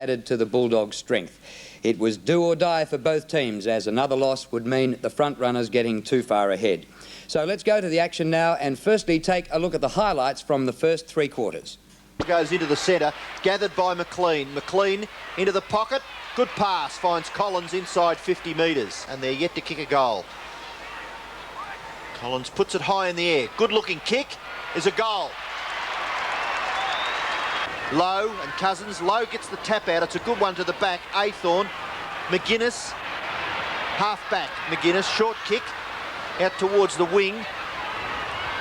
added to the Bulldogs' strength. It was do or die for both teams, as another loss would mean the front runners getting too far ahead. So let's go to the action now and firstly take a look at the highlights from the first three quarters. Goes into the centre, gathered by McLean. McLean into the pocket, good pass, finds Collins inside 50 metres, and they're yet to kick a goal. Collins puts it high in the air, good looking kick, is a goal. Lowe and Cousins, Lowe gets the tap out, it's a good one to the back, Athorn, McGuinness, half back, McGuinness, short kick, out towards the wing.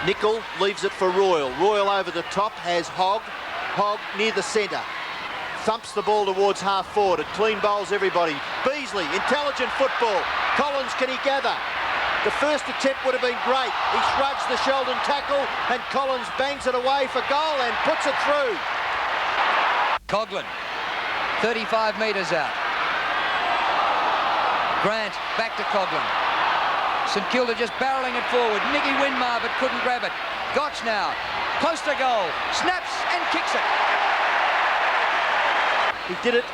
Nickel leaves it for Royal. Royal over the top has Hogg. Hogg near the centre. Thumps the ball towards half forward. It clean bowls everybody. Beasley, intelligent football. Collins, can he gather? The first attempt would have been great. He shrugs the Sheldon tackle and Collins bangs it away for goal and puts it through. Coughlin, 35 metres out. Grant back to Coughlin. St Kilda just barrelling it forward. Nicky Winmar but couldn't grab it. Gotch now, close to goal, snaps and kicks it. He did it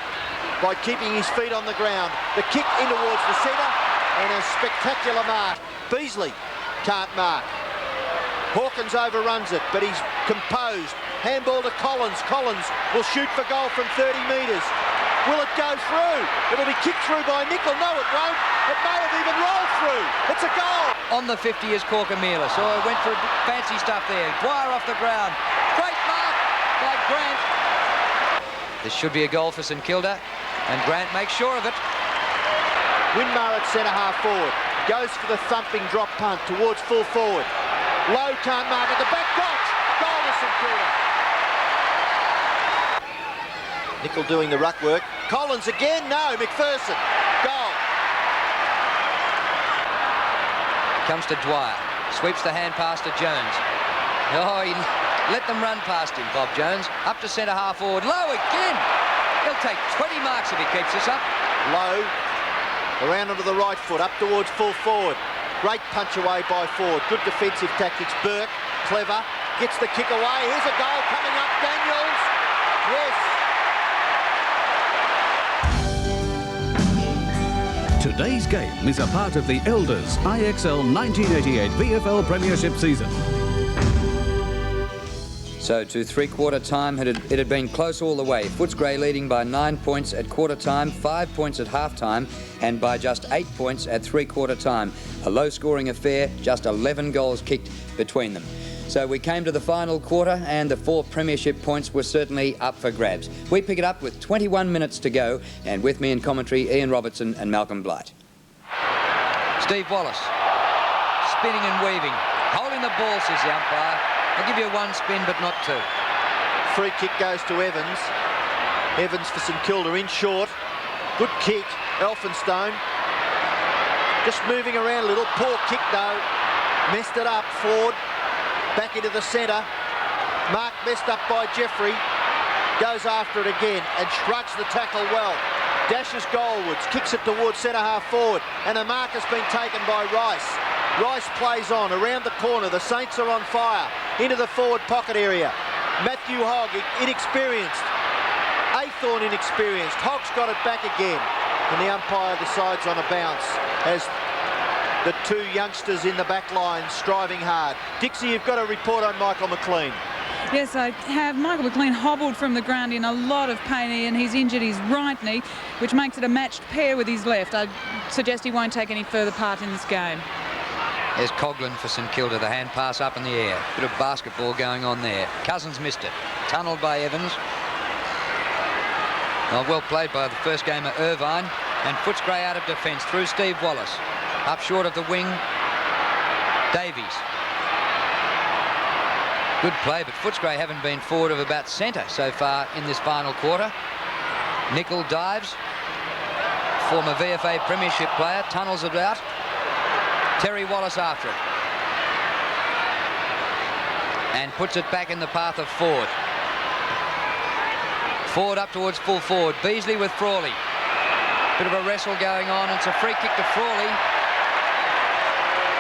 by keeping his feet on the ground. The kick in towards the centre and a spectacular mark. Beasley can't mark. Hawkins overruns it, but he's composed. Handball to Collins. Collins will shoot for goal from 30 metres. Will it go through? It'll be kicked through by Nickel. No, it won't. It may have even rolled through. It's a goal. On the 50 is Corker-Mealis. Oh, went for fancy stuff there. Dwyer off the ground. Great mark by Grant. This should be a goal for St Kilda, and Grant makes sure of it. Winmar at centre half forward. Goes for the thumping drop punt towards full forward. Lowe can't mark at the back. Gotch. Goal to St Kilda. Nickel doing the ruck work. Collins again, no, McPherson. Goal. Comes to Dwyer. Sweeps the hand pass to Jones. Oh, he let them run past him, Bob Jones. Up to centre half forward. Lowe again. He'll take 20 marks if he keeps this up. Lowe around onto the right foot, up towards full forward. Great punch away by Ford. Good defensive tactics. Burke, clever, gets the kick away. Here's a goal coming up. Daniels. Yes. Today's game is a part of the Elders IXL 1988 V.F.L Premiership season. So to three-quarter time, it had been close all the way. Footscray leading by 9 points at quarter time, 5 points at half time, and by just 8 points at three-quarter time. A low-scoring affair, just 11 goals kicked between them. So we came to the final quarter and the 4 premiership points were certainly up for grabs. We pick it up with 21 minutes to go, and with me in commentary, Ian Robertson and Malcolm Blight. Steve Wallace, spinning and weaving, holding the ball, says the umpire. I'll give you 1 spin, but not 2. Free kick goes to Evans. Evans for St Kilda in short. Good kick, Elphinstone. Just moving around a little. Poor kick though. Messed it up. Ford back into the centre. Mark messed up by Jeffrey. Goes after it again and shrugs the tackle well. Dashes goalwards, kicks it towards centre half forward, and a mark has been taken by Rice. Rice plays on around the corner. The Saints are on fire into the forward pocket area. Matthew Hogg, inexperienced. Athorn, inexperienced. Hogg's got it back again, and the umpire decides on a bounce as the 2 youngsters in the back line striving hard. Dixie, you've got a report on Michael McLean. Yes, I have. Michael McLean hobbled from the ground in a lot of pain, and he's injured his right knee, which makes it a matched pair with his left. I suggest he won't take any further part in this game. There's Coughlin for St Kilda, the hand pass up in the air. Bit of basketball going on there. Cousins missed it. Tunnelled by Evans. Well played by the first gamer Irvine. And Footscray out of defence through Steve Wallace. Up short of the wing, Davies. Good play, but Footscray haven't been forward of about centre so far in this final quarter. Nickel dives. Former VFA Premiership player, tunnels it out. Terry Wallace after it. And puts it back in the path of Ford. Ford up towards full forward. Beasley with Frawley. Bit of a wrestle going on. It's a free kick to Frawley.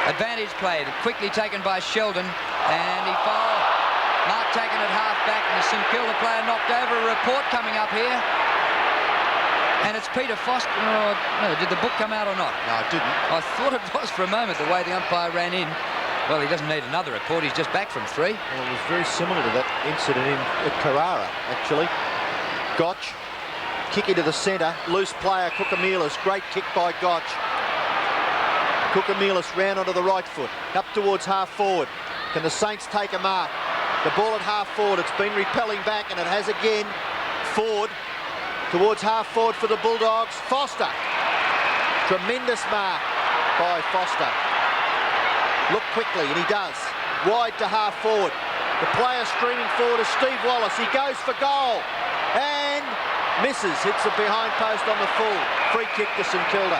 Advantage played, quickly taken by Sheldon, and he fouled. Mark taken at half back, and the St Kilda player knocked over. A report coming up here. And it's Peter Foster. Oh, no, did the book come out or not? No, it didn't. I thought it was for a moment, the way the umpire ran in. Well, he doesn't need another report. He's just back from 3. Well, it was very similar to that incident at Carrara, actually. Gotch, kick into the centre, loose player, Kukamielis, great kick by Gotch. Kukamielis round onto the right foot, up towards half forward. Can the Saints take a mark? The ball at half forward, it's been repelling back, and it has again. Forward, towards half forward for the Bulldogs. Foster, tremendous mark by Foster. Look quickly, and he does. Wide to half forward. The player streaming forward is Steve Wallace. He goes for goal and misses. Hits the behind post on the full. Free kick to St Kilda.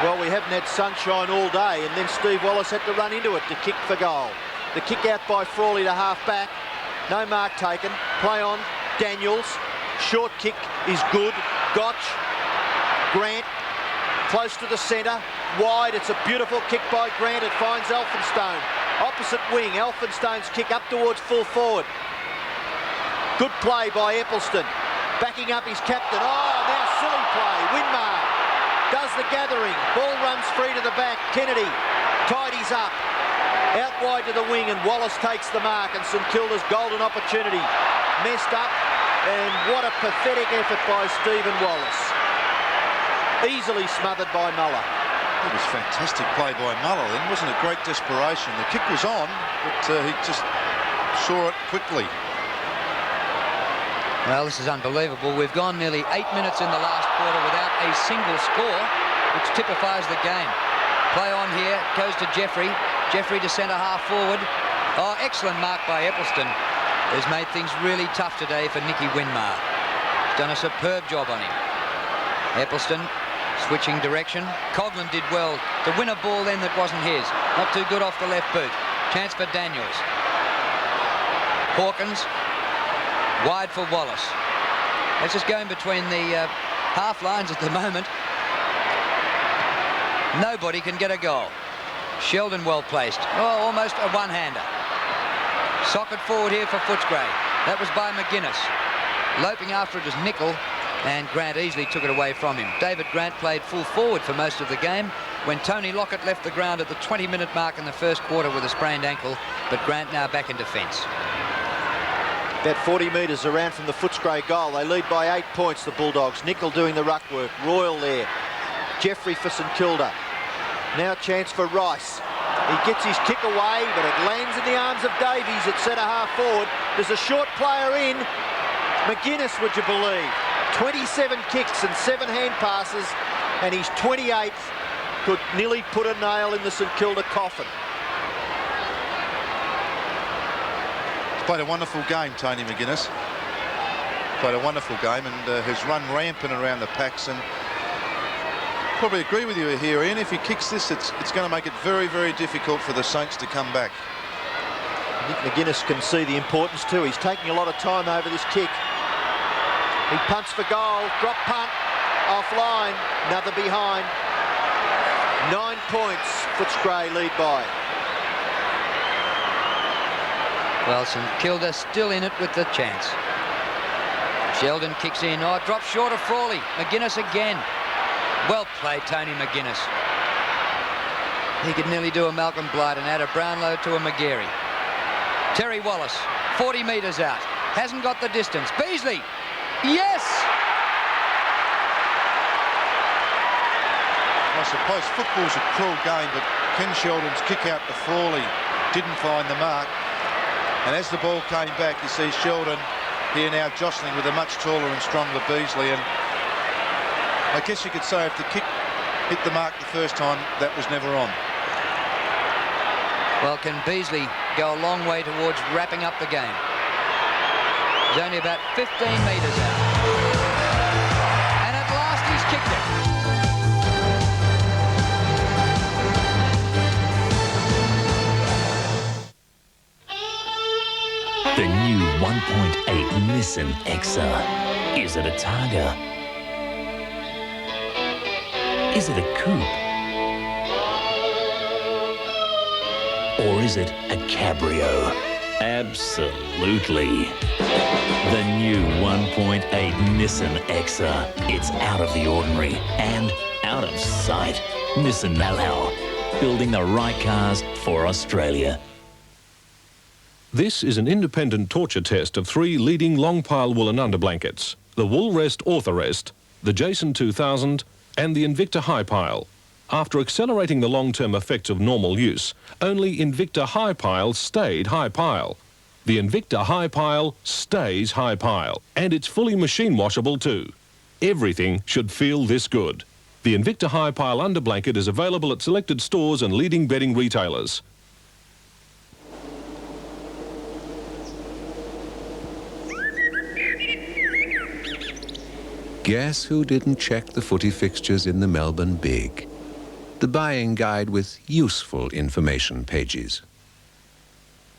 Well, we haven't had sunshine all day, and then Steve Wallace had to run into it to kick for goal. The kick out by Frawley to half back. No mark taken. Play on. Daniels. Short kick is good. Gotch. Grant. Close to the centre. Wide. It's a beautiful kick by Grant. It finds Elphinstone. Opposite wing. Elphinstone's kick up towards full forward. Good play by EPPELSTUN. Backing up his captain. Oh, now silly play. Winmar does the gathering. Ball runs free to the back. Kennedy tidies up. Out wide to the wing, and Wallace takes the mark, and St Kilda's golden opportunity messed up, and what a pathetic effort by Stephen Wallace. Easily smothered by Muller. It was fantastic play by Muller then, wasn't it? Great desperation. The kick was on, but he just saw it quickly. Well, this is unbelievable. We've gone nearly 8 minutes in the last quarter without a single score, which typifies the game. Play on here, goes to Jeffrey. Jeffrey to centre half forward. Oh, excellent mark by EPPELSTUN, who's made things really tough today for Nicky Winmar. He's done a superb job on him. EPPELSTUN switching direction. Coughlin did well to win a ball then that wasn't his. Not too good off the left boot. Chance for Daniels. Hawkins. Wide for Wallace. Let's just go in between the half lines at the moment. Nobody can get a goal. Sheldon well placed. Oh, almost a one-hander. Socket forward here for Footscray. That was by McGuinness. Loping after it was Nickel, and Grant easily took it away from him. David Grant played full forward for most of the game when Tony Lockett left the ground at the 20-minute mark in the first quarter with a sprained ankle, but Grant now back in defence. About 40 metres around from the Footscray goal. They lead by 8 points, the Bulldogs. Nickel doing the ruck work. Royal there. Jeffrey for St Kilda. Now chance for Rice. He gets his kick away, but it lands in the arms of Davies at centre half forward. There's a short player in. McGuinness, would you believe? 27 kicks and 7 hand passes, and his 28th could nearly put a nail in the St Kilda coffin. He's played a wonderful game, Tony McGuinness. Played a wonderful game and has run rampant around the packs, and probably agree with you here, Ian. If he kicks this, it's going to make it very, very difficult for the Saints to come back. I think McGuinness can see the importance too. He's taking a lot of time over this kick. He punts for goal. Drop punt. Offline. Another behind. 9 points. Footscray lead by. Well, St Kilda still in it with the chance. Sheldon kicks in. Oh, drops short of Frawley. McGuinness again. Well played, Tony McGuinness. He could nearly do a Malcolm Blight and add a Brownlow to a McGarry. Terry Wallace, 40 metres out. Hasn't got the distance. Beasley. Yes! I suppose football's a cruel game, but Ken Sheldon's kick out to Frawley didn't find the mark. And as the ball came back, you see Sheldon here now jostling with a much taller and stronger Beasley. And I guess you could say if the kick hit the mark the first time, that was never on. Well, can Beasley go a long way towards wrapping up the game? He's only about 15 metres out. And at last he's kicked it. The new 1.8 Nissan Exa. Is it a Targa? Is it a coupe? Or is it a cabrio? Absolutely. The new 1.8 Nissan Exa. It's out of the ordinary and out of sight. Nissan know how. Building the right cars for Australia. This is an independent torture test of 3 leading long pile woolen underblankets: the Wool Rest Orthorest, the Jason 2000 and the Invicta High Pile. After accelerating the long-term effects of normal use, only Invicta High Pile stayed High Pile. The Invicta High Pile stays High Pile, and it's fully machine washable too. Everything should feel this good. The Invicta High Pile underblanket is available at selected stores and leading bedding retailers. Guess who didn't check the footy fixtures in the Melbourne Big? The buying guide with useful information pages.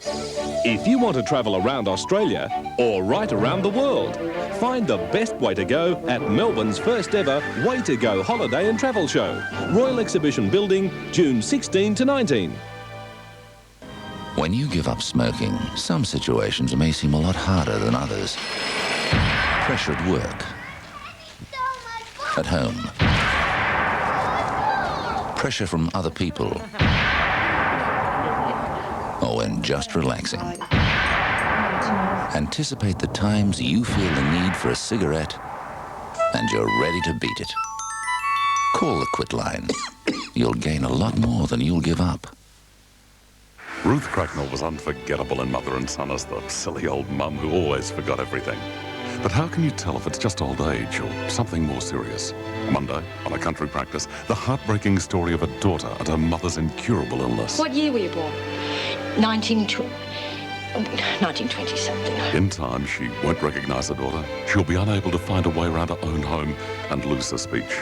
If you want to travel around Australia or right around the world, find the best way to go at Melbourne's first ever Way to Go holiday and travel show. Royal Exhibition Building, June 16 to 19. When you give up smoking, some situations may seem a lot harder than others. Pressure at work, at home, pressure from other people, or when just relaxing. Anticipate the times you feel the need for a cigarette and you're ready to beat it. Call the Quit line. You'll gain a lot more than you'll give up. Ruth Cracknell was unforgettable in Mother and Son as the silly old mum who always forgot everything. But how can you tell if it's just old age or something more serious? Monday, on A Country Practice, the heartbreaking story of a daughter and her mother's incurable illness. What year were you born? 1920-something. In time, she won't recognise her daughter. She'll be unable to find a way around her own home and lose her speech.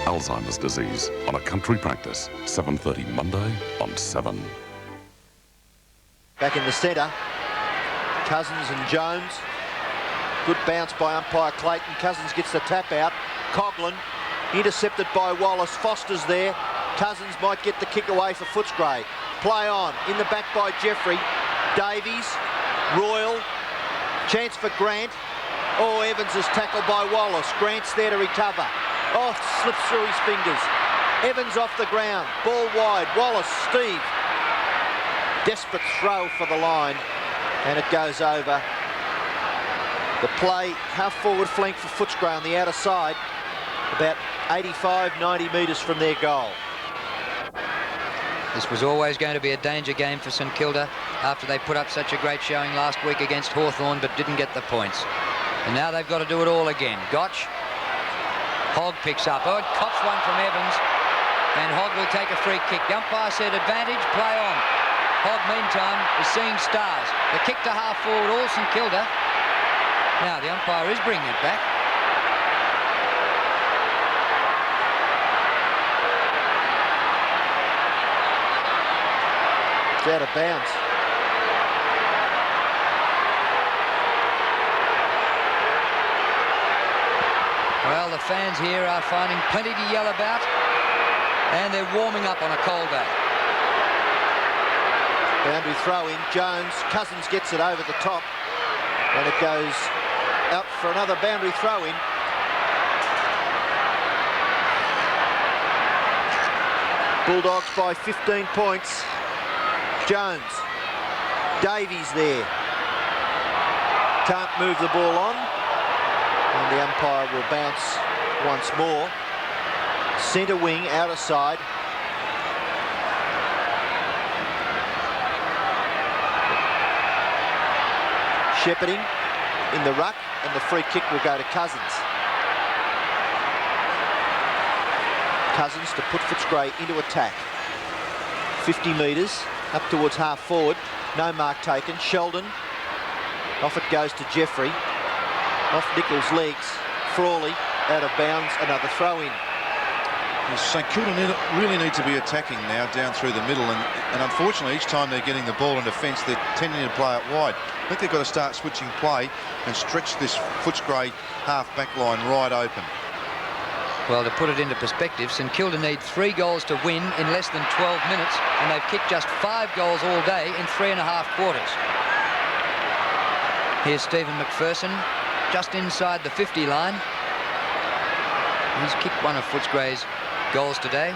Alzheimer's disease, on A Country Practice, 7:30 Monday on 7. Back in the centre, Cousins and Jones. Good bounce by umpire Clayton. Cousins gets the tap out. Coughlin intercepted by Wallace. Foster's there. Cousins might get the kick away for Footscray. Play on. In the back by Jeffrey. Davies. Royal. Chance for Grant. Oh, Evans is tackled by Wallace. Grant's there to recover. Oh, slips through his fingers. Evans off the ground. Ball wide. Wallace. Steve. Desperate throw for the line. And it goes over. The play, half forward flank for Footscray on the outer side, about 85, 90 metres from their goal. This was always going to be a danger game for St Kilda after they put up such a great showing last week against Hawthorn but didn't get the points. And now they've got to do it all again. Gotch. Hogg picks up. Oh, it cops one from Evans. And Hogg will take a free kick. The umpire said advantage, play on. Hogg, meantime, is seeing stars. The kick to half forward, all St Kilda. Now the umpire is bringing it back. It's out of bounds. Well, the fans here are finding plenty to yell about, and they're warming up on a cold day. Boundary throw in. Jones. Cousins gets it over the top, and it goes out for another boundary throw in. Bulldogs by 15 points. Jones. Davies there. Can't move the ball on. And the umpire will bounce once more. Centre wing, outer side. Shepherding in the ruck, and the free kick will go to Cousins. Cousins to put Footscray into attack. 50 metres up towards half forward. No mark taken. Sheldon. Off it goes to Jeffrey. Off Nichols' legs. Frawley out of bounds. Another throw in. St Kilda really need to be attacking now down through the middle, and unfortunately each time they're getting the ball in defence they're tending to play it wide. I think they've got to start switching play and stretch this Footscray half-back line right open. Well, to put it into perspective, St Kilda need 3 goals to win in less than 12 minutes, and they've kicked just 5 goals all day in 3.5 quarters. Here's Stephen McPherson, just inside the 50 line. He's kicked one of Footscray's goals today.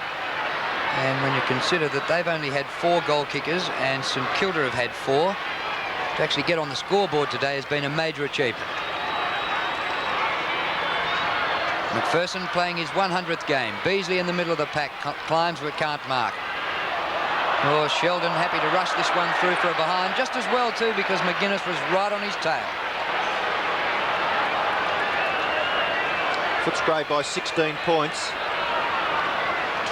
And when you consider that they've only had 4 goal kickers and St Kilda have had 4, to actually get on the scoreboard today has been a major achievement. McPherson playing his 100th game. Beasley in the middle of the pack, climbs but can't mark. Oh, Sheldon happy to rush this one through for a behind, just as well too, because McGuinness was right on his tail. Footscray by 16 points.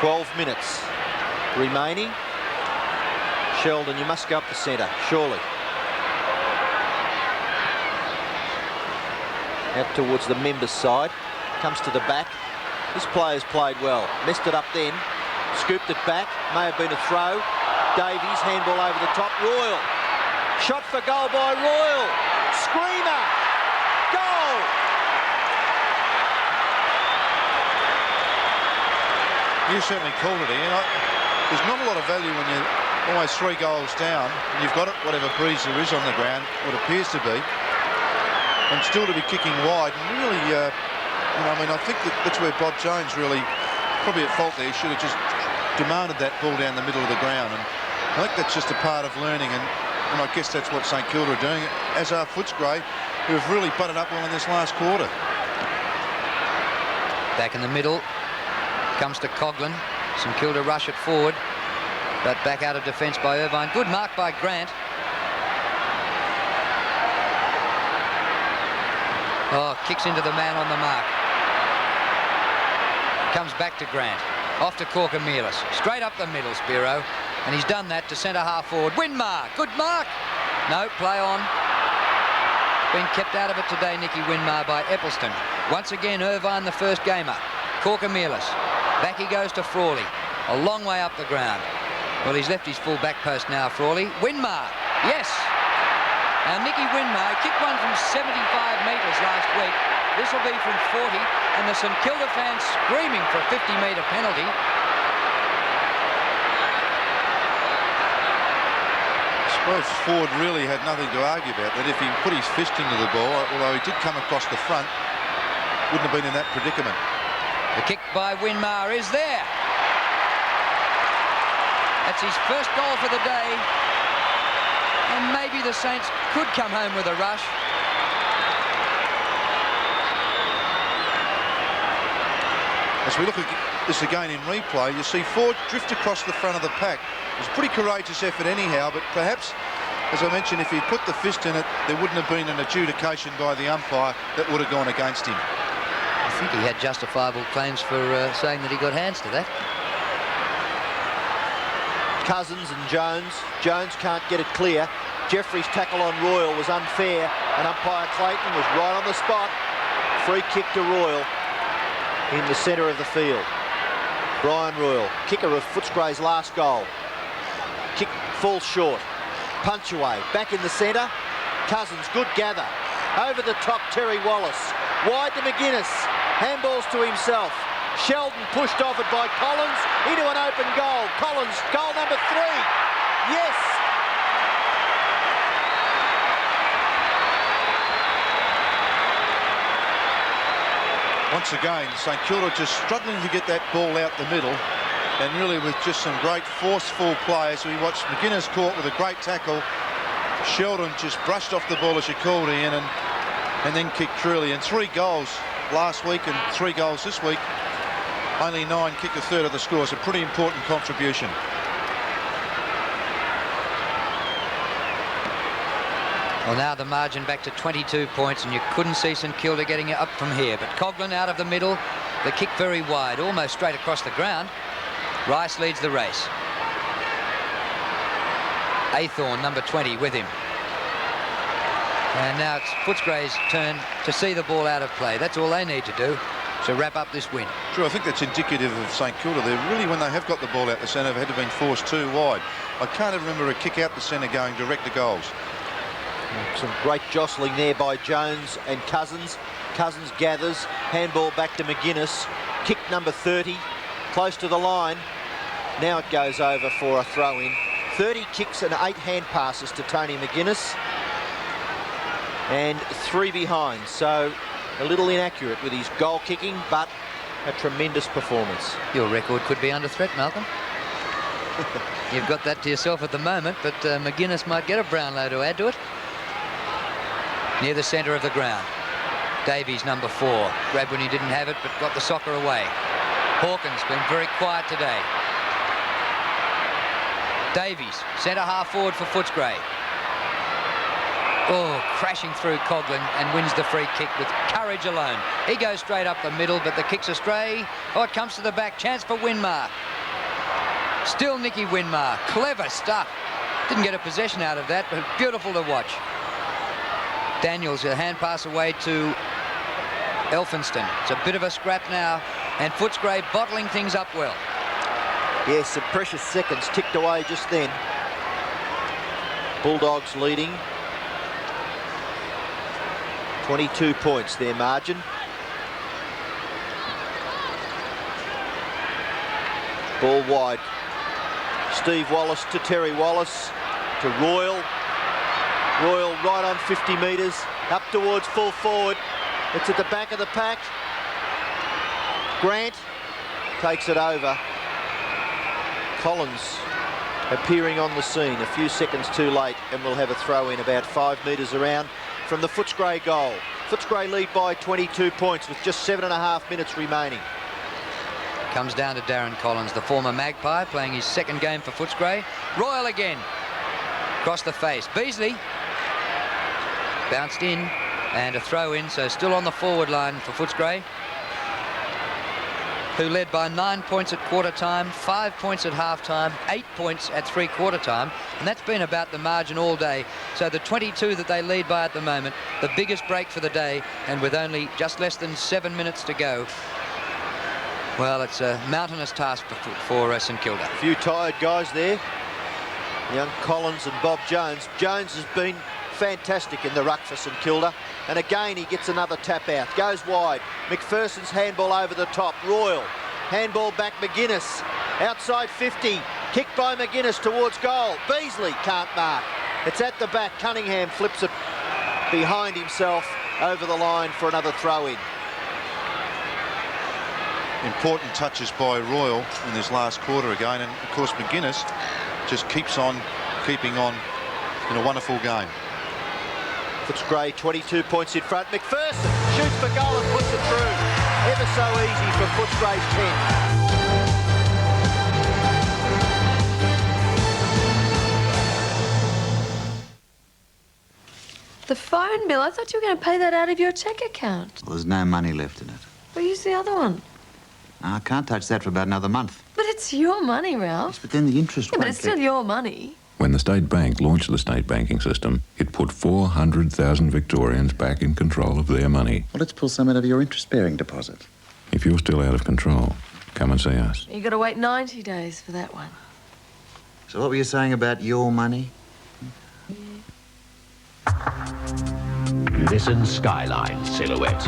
12 minutes remaining. Sheldon, you must go up the centre, surely. Out towards the members' side. Comes to the back. This player's played well. Messed it up then. Scooped it back. May have been a throw. Davies, handball over the top. Royal. Shot for goal by Royal. Screamer. Goal. You certainly called it, Ian. There's not a lot of value when you're almost 3 goals down and you've got it, whatever breeze there is on the ground, what appears to be, and still to be kicking wide. And really, I mean, I think that's where Bob Jones really probably at fault there. He should have just demanded that ball down the middle of the ground. And I think that's just a part of learning. And I guess that's what St Kilda are doing, as are Footscray, who have really butted up well in this last quarter. Back in the middle. Comes to Coughlin. St Kilda rush it forward. But back out of defence by Irvine. Good mark by Grant. Oh, kicks into the man on the mark. Comes back to Grant. Off to Corker-Mealis. Straight up the middle, Spiro. And he's done that to centre half forward. Winmar. Good mark. No, play on. Been kept out of it today, Nicky Winmar, by Eppelston. Once again, Irvine the first gamer. Corker-Mealis. Back he goes to Frawley. A long way up the ground. Well, he's left his full back post now, Frawley. Winmar. Yes. Now, Nicky Winmar kicked one from 75 metres last week. This will be from 40, and the St Kilda fans screaming for a 50-metre penalty. I suppose Ford really had nothing to argue about that. If he put his fist into the ball, although he did come across the front, wouldn't have been in that predicament. The kick by Winmar is there. That's his first goal for the day. And maybe the Saints could come home with a rush. As we look at this again in replay, you see Ford drift across the front of the pack. It was a pretty courageous effort anyhow, but perhaps, as I mentioned, if he put the fist in it, there wouldn't have been an adjudication by the umpire that would have gone against him. I think he had justifiable claims for saying that he got hands to that. Cousins and Jones. Jones can't get it clear. Jeffrey's tackle on Royal was unfair, and umpire Clayton was right on the spot. Free kick to Royal in the centre of the field. Brian Royal, kicker of Footscray's last goal. Kick falls short. Punch away. Back in the centre. Cousins, good gather. Over the top, Terry Wallace. Wide to McGuinness. Handballs to himself. Sheldon pushed off it by Collins into an open goal. Collins, goal number 3. Yes! Once again, St Kilda just struggling to get that ball out the middle, and really with just some great forceful players. We watched McGuinness caught with a great tackle. Sheldon just brushed off the ball, as you called, Ian, and then kicked truly. And 3 goals last week and 3 goals this week. Only 9 kicked a third of the score. It's a pretty important contribution. Well, now the margin back to 22 points, and you couldn't see St Kilda getting it up from here. But Coughlin out of the middle, the kick very wide, almost straight across the ground. Rice leads the race. Aythorne, number 20, with him. And now it's Footscray's turn to see the ball out of play. That's all they need to do to wrap up this win. True, I think that's indicative of St Kilda. They're really, when they have got the ball out the centre, have had to been forced too wide. I can't remember a kick out the centre going direct to goals. Some great jostling there by Jones and Cousins. Cousins gathers, handball back to McGuinness. Kick number 30, close to the line. Now it goes over for a throw-in. 30 kicks and 8 hand passes to Tony McGuinness. and 3 behind. So a little inaccurate with his goal kicking, but a tremendous performance. Your record could be under threat, Malcolm. You've got that to yourself at the moment, but McGuinness might get a Brownlow to add to it. Near the centre of the ground. Davies, number 4. Grabbed when he didn't have it, but got the soccer away. Hawkins been very quiet today. Davies, centre half forward for Footscray. Oh, crashing through Coughlin and wins the free kick with courage alone. He goes straight up the middle, but the kick's astray. Oh, it comes to the back. Chance for Winmar. Still Nicky Winmar. Clever stuff. Didn't get a possession out of that, but beautiful to watch. Daniels, a hand pass away to Elphinston. It's a bit of a scrap now, and Footscray bottling things up well. Yes, some precious seconds ticked away just then. Bulldogs leading. 22 points their margin. Ball wide. Steve Wallace to Terry Wallace to Royal. Royal right on 50 metres, up towards full forward. It's at the back of the pack. Grant takes it over. Collins appearing on the scene a few seconds too late, and we'll have a throw in about 5 metres around from the Footscray goal. Footscray lead by 22 points with just 7.5 minutes remaining. Comes down to Darren Collins, the former Magpie, playing his second game for Footscray. Royal again. Across the face. Beasley. Bounced in, and a throw in, so still on the forward line for Footscray, who led by 9 points at quarter time, 5 points at half time, 8 points at three-quarter time, and that's been about the margin all day. So the 22 that they lead by at the moment, the biggest break for the day, and with only just less than 7 minutes to go. Well, it's a mountainous task for St Kilda. A few tired guys there. Young Collins and Bob Jones. Jones has been fantastic in the ruck for St Kilda, and again he gets another tap out. Goes wide. McPherson's handball over the top. Royal. Handball back McGuinness. Outside 50. Kicked by McGuinness towards goal. Beasley can't mark. It's at the back. Cunningham flips it behind himself over the line for another throw-in. Important touches by Royal in this last quarter again, and of course McGuinness just keeps on keeping on in a wonderful game. Footscray 22 points in front. McPherson shoots for goal and puts it through. Ever so easy for Footscray's 10. The phone bill? I thought you were going to pay that out of your cheque account. Well, there's no money left in it. Well, use the other one. No, I can't touch that for about another month. But it's your money, Ralph. Yes, but then the interest Yeah, but it's still your money. When the state bank launched the state banking system, it put 400,000 Victorians back in control of their money. Well, let's pull some out of your interest-bearing deposit. If you're still out of control, come and see us. You've got to wait 90 days for that one. So what were you saying about your money? Nissan Skyline Silhouette,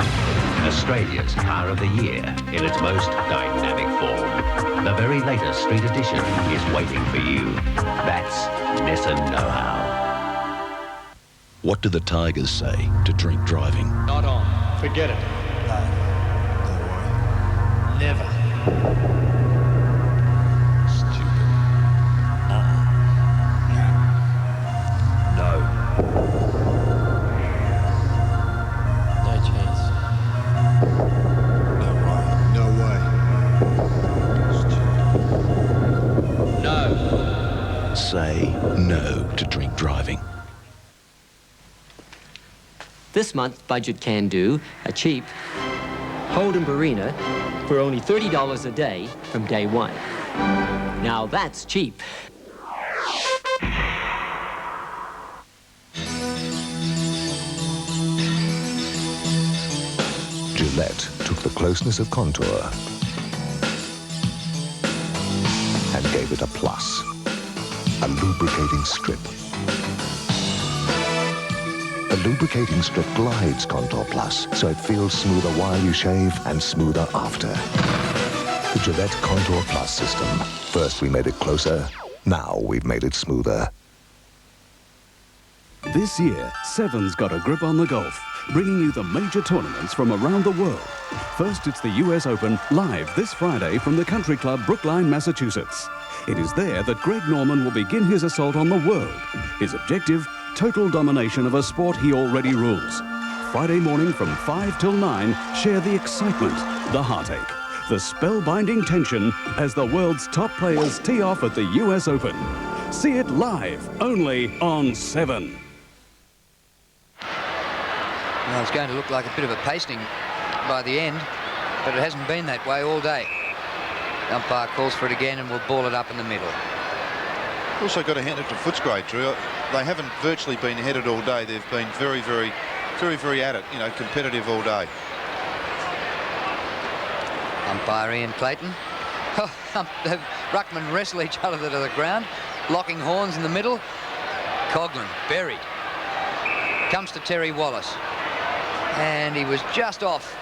Australia's car of the year in its most dynamic form. The very latest street edition is waiting for you. That's Nissan know-how. What do the Tigers say to drink driving? Not on. Forget it. No. Don't worry. Never. Stupid. No. No chance. No way. No. Say no to drink driving. This month's budget can do a cheap Holden Barina for only $30 a day from day one. Now that's cheap. Gillette took the closeness of contour and gave it a plus, a lubricating strip. The lubricating strip glides Contour Plus, so it feels smoother while you shave and smoother after. The Gillette Contour Plus system. First we made it closer, now we've made it smoother. This year, Seven's got a grip on the golf, bringing you the major tournaments from around the world. First, it's the US Open, live this Friday from the country club Brookline, Massachusetts. It is there that Greg Norman will begin his assault on the world. His objective, total domination of a sport he already rules. Friday morning from 5 till 9, share the excitement, the heartache, the spellbinding tension as the world's top players tee off at the US Open. See it live, only on 7. Well, it's going to look like a bit of a pasting by the end, but it hasn't been that way all day. The umpire calls for it again and will ball it up in the middle. Also got to hand it to Footscray, Drew. They haven't virtually been headed all day. They've been very at it, you know, competitive all day. Umpire Ian Clayton. The ruckmen wrestle each other to the ground, locking horns in the middle. Coghlan buried. Comes to Terry Wallace. And he was just off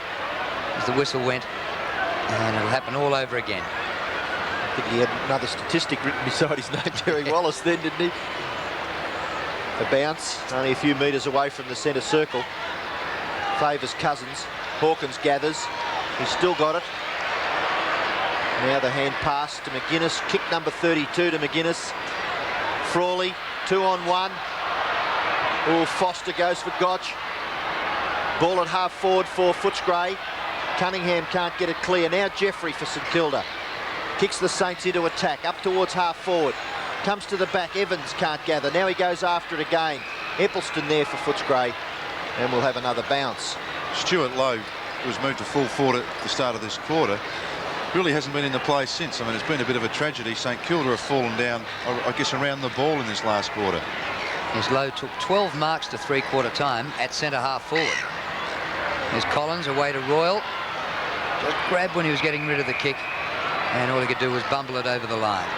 as the whistle went. And it'll happen all over again. I think he had another statistic written beside his name, Terry Wallace, then, didn't he? A bounce, only a few metres away from the centre circle. Favours Cousins. Hawkins gathers. He's still got it. Now the hand pass to McGuinness. Kick number 32 to McGuinness. Frawley, 2-on-1. Oh, Foster goes for Gotch. Ball at half forward for Footscray. Cunningham can't get it clear. Now Jeffrey for St Kilda. Kicks the Saints into attack. Up towards half forward. Comes to the back. Evans can't gather. Now he goes after it again. EPPELSTUN there for Footscray. And we'll have another bounce. Stuart Lowe was moved to full forward at the start of this quarter. Really hasn't been in the play since. I mean, it's been a bit of a tragedy. St Kilda have fallen down, I guess, around the ball in this last quarter. His Lowe took 12 marks to three-quarter time at centre half forward. There's Collins away to Royal. Just grabbed when he was getting rid of the kick, and all he could do was bumble it over the line.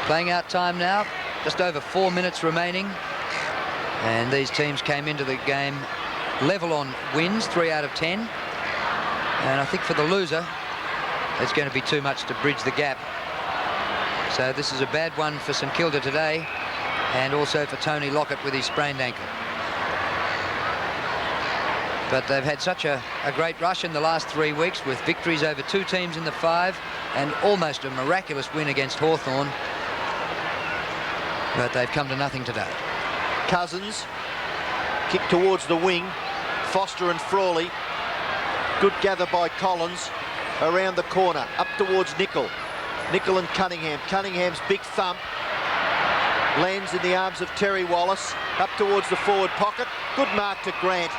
Playing out time now, just over 4 minutes remaining, and these teams came into the game level on wins, 3 out of 10, and I think for the loser it's going to be too much to bridge the gap. So this is a bad one for St Kilda today, and also for Tony Lockett with his sprained ankle. But they've had such a great rush in the last 3 weeks, with victories over 2 teams in the 5 and almost a miraculous win against Hawthorn. But they've come to nothing today. Cousins, kick towards the wing. Foster and Frawley. Good gather by Collins. Around the corner, up towards Nicol. Nicol and Cunningham. Cunningham's big thump lands in the arms of Terry Wallace. Up towards the forward pocket. Good mark to Grant.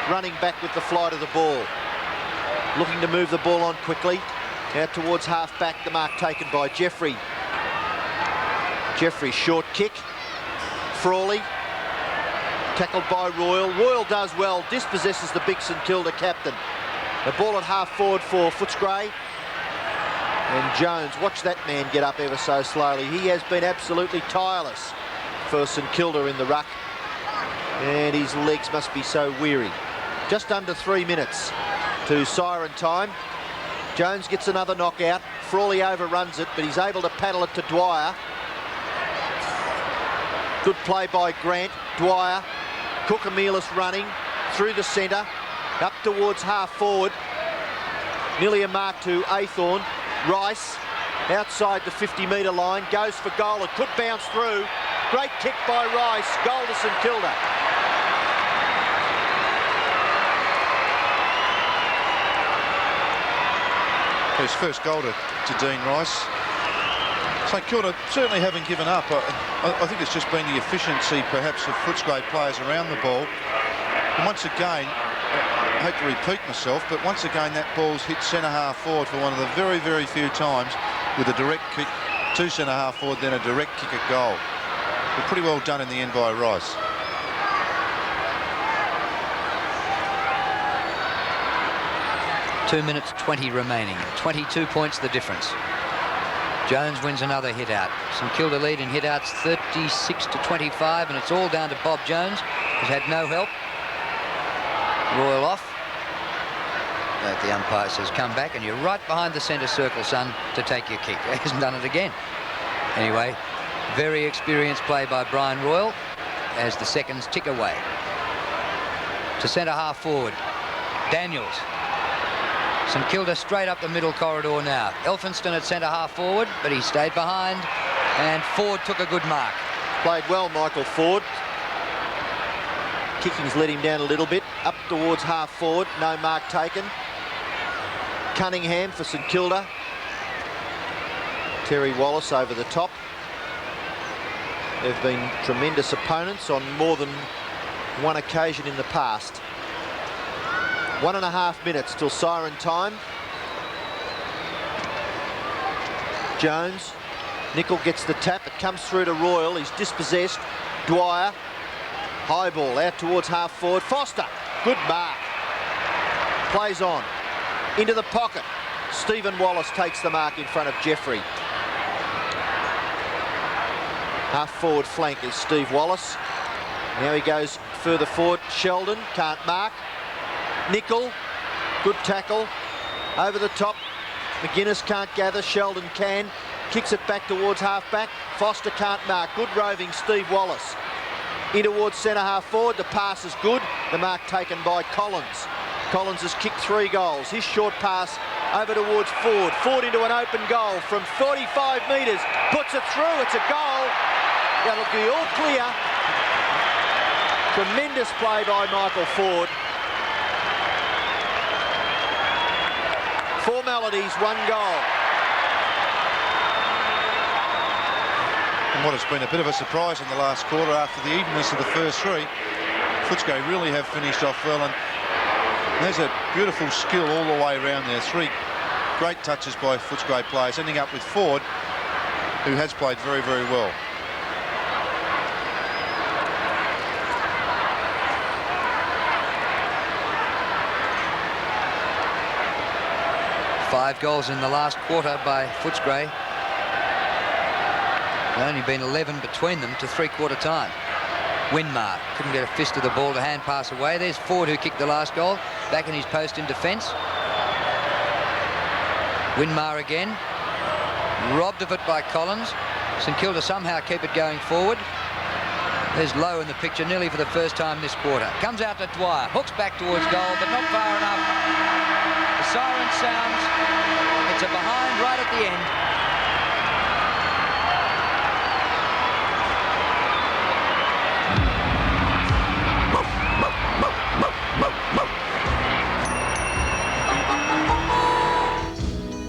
Running back with the flight of the ball. Looking to move the ball on quickly. Out towards half-back, the mark taken by Jeffrey. Jeffrey, short kick. Frawley. Tackled by Royal. Royal does well, dispossesses the big St Kilda captain. The ball at half forward for Footscray. And Jones, watch that man get up ever so slowly. He has been absolutely tireless for St Kilda in the ruck. And his legs must be so weary. Just under 3 minutes to siren time. Jones gets another knockout. Frawley overruns it, but he's able to paddle it to Dwyer. Good play by Grant. Dwyer. Kukamelis running through the centre. Up towards half forward. Nearly a mark to Aythorne. Rice outside the 50-metre line. Goes for goal. It could bounce through. Great kick by Rice. Goal to St Kilda. His first goal to Dean Rice. St Kilda certainly haven't given up. I think it's just been the efficiency, perhaps, of Footscray players around the ball. And once again, I hate to repeat myself, but once again that ball's hit centre half forward for one of the very, very few times with a direct kick to centre half forward, then a direct kick at goal. But pretty well done in the end by Rice. Two minutes 20 remaining. 22 points the difference. Jones wins another hit out. St Kilda lead in hit outs 36-25, and it's all down to Bob Jones, who's had no help. Royal off. But the umpire says, come back, and you're right behind the centre circle, son, to take your kick. He hasn't done it again. Anyway, very experienced play by Brian Royal, as the seconds tick away. To centre half forward, Daniels. St Kilda straight up the middle corridor now. Elphinston at centre half forward, but he stayed behind, and Ford took a good mark. Played well, Michael Ford. Kicking's let him down a little bit. Up towards half forward, no mark taken. Cunningham for St Kilda. Terry Wallace over the top. They've been tremendous opponents on more than one occasion in the past. 1.5 minutes till siren time. Jones. Nicol gets the tap. It comes through to Royal. He's dispossessed. Dwyer. High ball out towards half forward. Foster. Good mark. Plays on. Into the pocket. Stephen Wallace takes the mark in front of Jeffrey. Half forward flank is Steve Wallace. Now he goes further forward. Sheldon can't mark. Nicol. Good tackle. Over the top. McGuinness can't gather. Sheldon can. Kicks it back towards half-back. Foster can't mark. Good roving Steve Wallace. In towards centre half forward. The pass is good. The mark taken by Collins. Collins has kicked 3 goals. His short pass over towards Ford. Ford into an open goal from 45 metres. Puts it through. It's a goal. That'll be all clear. Tremendous play by Michael Ford. Formalities, 1 goal. And what has been a bit of a surprise in the last quarter after the evenness of the first 3, Footscray really have finished off well, and there's a beautiful skill all the way around there. 3 great touches by Footscray players, ending up with Ford, who has played very, very well. Five goals in the last quarter by Footscray. Only been 11 between them to 3/4 time. Winmar couldn't get a fist of the ball to hand pass away. There's Ford, who kicked the last goal, back in his post in defence. Winmar again, robbed of it by Collins. St Kilda somehow keep it going forward. There's Lowe in the picture nearly for the first time this quarter. Comes out to Dwyer, hooks back towards goal, but not far enough. The siren sounds. It's a behind right at the end.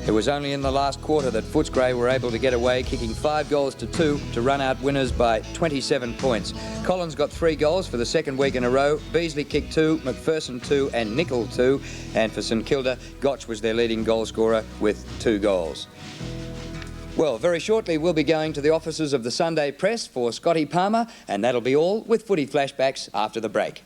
It was only in the last quarter that Footscray were able to get away, kicking 5 goals to 2 to run out winners by 27 points. Collins got 3 goals for the second week in a row. Beasley kicked 2, McPherson 2 and Nicol 2. And for St Kilda, Gotch was their leading goal scorer with 2 goals. Well, very shortly we'll be going to the offices of the Sunday Press for Scotty Palmer, and that'll be all with footy flashbacks after the break.